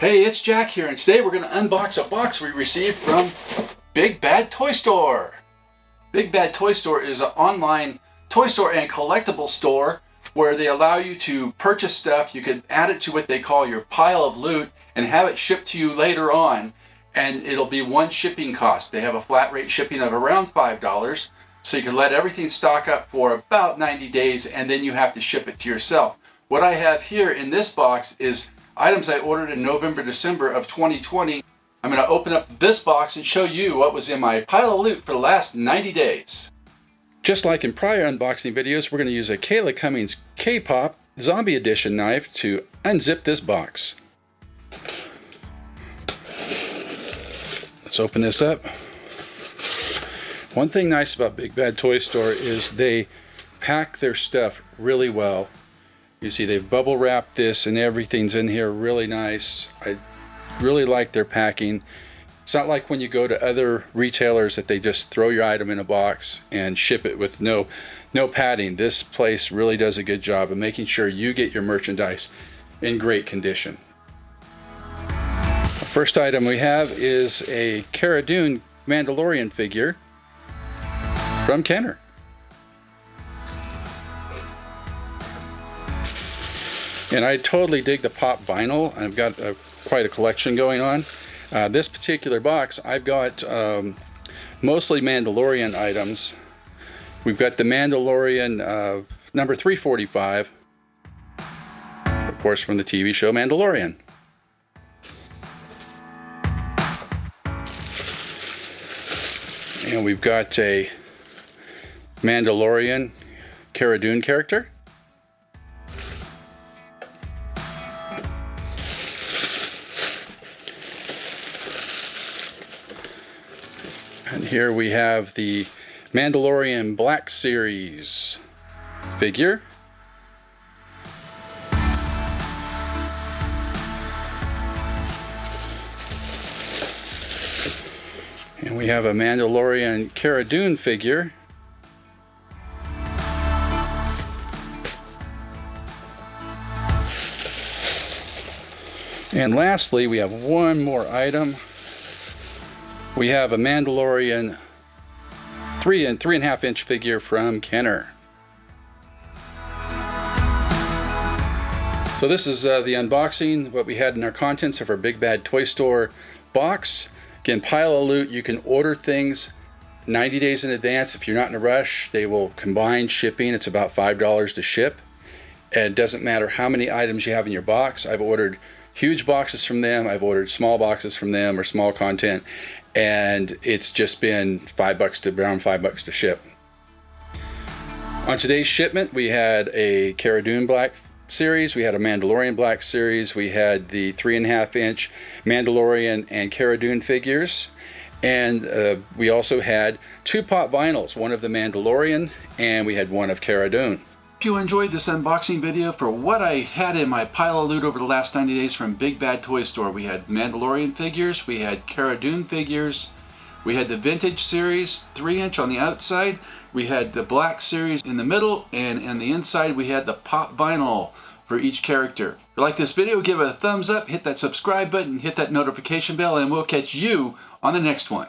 Hey, it's Jack here, and today we're going to unbox a box we received from Big Bad Toy Store. Big Bad Toy Store is an online toy store and collectible store where they allow you to purchase stuff. You can add it to what they call your pile of loot and have it shipped to you later on, and it'll be one shipping cost. They have a flat rate shipping of around $5, so you can let everything stock up for about 90 days and then you have to ship it to yourself. What I have here in this box is items I ordered in November, December of 2020. I'm going to open up this box and show you what was in my pile of loot for the last 90 days. Just like in prior unboxing videos, we're going to use a Kayla Cummings K-Pop Zombie Edition knife to unzip this box. Let's open this up. One thing nice about Big Bad Toy Store is they pack their stuff really well. You see they've bubble wrapped this and everything's in here really nice. I really like their packing. It's not like when you go to other retailers that they just throw your item in a box and ship it with no padding. This place really does a good job of making sure you get your merchandise in great condition. The first item we have is a Cara Dune Mandalorian figure from Kenner. And I totally dig the pop vinyl. I've got quite a collection going on. This particular box, I've got mostly Mandalorian items. We've got the Mandalorian number 345, of course from the TV show Mandalorian. And we've got a Mandalorian Cara Dune character. And here we have the Mandalorian Black Series figure. And we have a Mandalorian Cara Dune figure. And lastly, we have one more item. We have a Mandalorian 3 and 3.5 inch figure from Kenner. So this is the unboxing, what we had in our contents of our Big Bad Toy Store box. Again, pile of loot. You can order things 90 days in advance. If you're not in a rush, they will combine shipping. It's about $5 to ship. And it doesn't matter how many items you have in your box. I've ordered huge boxes from them. I've ordered small boxes from them or small content. And it's just been $5 to around $5 to ship. On today's shipment, we had a Cara Dune Black Series, we had a Mandalorian Black Series, we had the 3.5 inch Mandalorian and Cara Dune figures, and we also had 2 pop vinyls, one of the Mandalorian and we had one of Cara Dune. If you enjoyed this unboxing video for what I had in my pile of loot over the last 90 days from Big Bad Toy Store, we had Mandalorian figures, we had Cara Dune figures, we had the Vintage Series 3 inch on the outside, we had the Black Series in the middle, and on the inside we had the pop vinyl for each character. If you like this video, give it a thumbs up, hit that subscribe button, hit that notification bell, and we'll catch you on the next one.